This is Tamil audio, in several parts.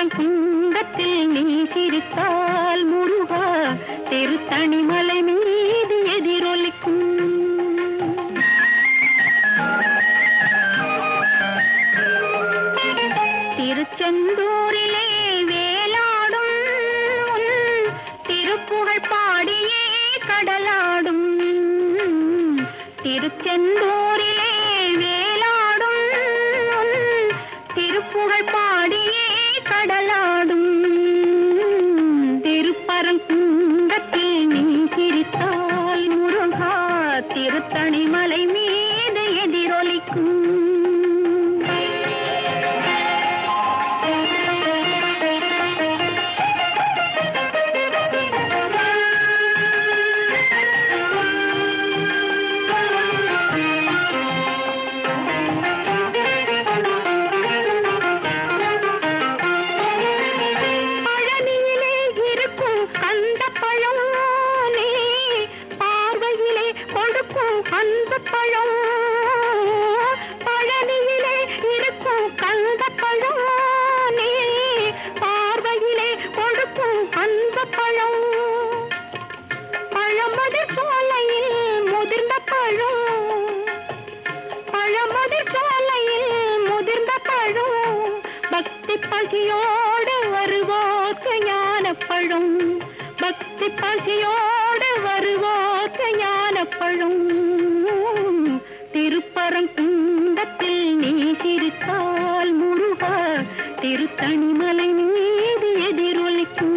திருப்பரங்குன்றத்தில் நீ சிரித்தால் முருகா திருத்தணிமலை மீது எதிரொலிக்கும். திருச்செந்தூரிலே வேலாடும் உன் திருப்புகழ் பாடியே கடலாடும். திருச்செந்தூரிலே வேலாடும் உன் திருப்புகழ் பாடியே கடலாடும். திருப்பரங்குன்றத்தில் நீ சிரித்தால் முருகா திருத்தணிமலை மீது எதிரொலிக்கும். பழனியிலே இருக்கும் கந்தப்பழம் நீ பார்வையிலே கொடுக்கும் அந்த பழம். பழமதிர் சோலையில் முதிர்ந்த பழம். பழமதிர் சோலையில் முதிர்ந்த பழம். பக்தி பசியோடு வருவோர்க்கு ஞான பழம். பக்தி பசியோடு வருவோர்க்கு ஞான பழம். திருப்பரங்குன்றத்தில் நீ சிரித்தால் முருகா திருத்தணிமலை மீது எதிரொலிக்கும்.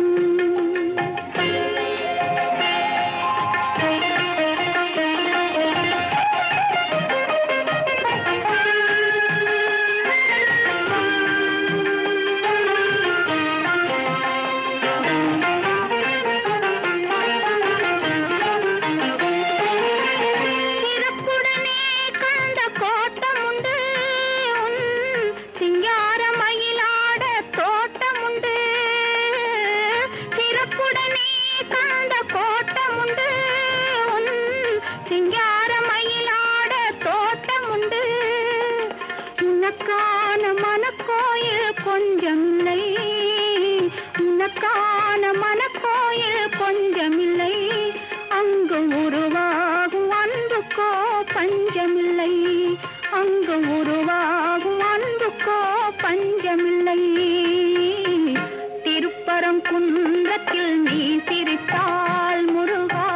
உனக்கான மனக்கோயில் கொஞ்சமில்லை. உனக்கான மனக்கோயில் கொஞ்சமில்லை. அங்கு உருவாகும் அன்புக்கோ பஞ்சமில்லை. அங்கு உருவாகும் அன்புக்கோ பஞ்சமில்லை. திருப்பரங்குன்றத்தில் நீ சிரித்தால் முருகா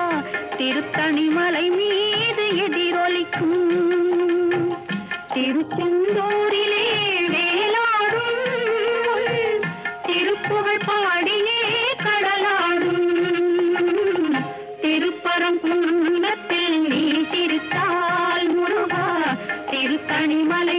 திருத்தணிமலை மீது எதிரொலிக்கும். திருச்செந்தூரிலே வேலாடும் திருப்புகழ் பாடியே கடலாடும். திருப்பரங்குன்றத்தில் நீ சிரித்தால் முருகா திருத்தணிமலை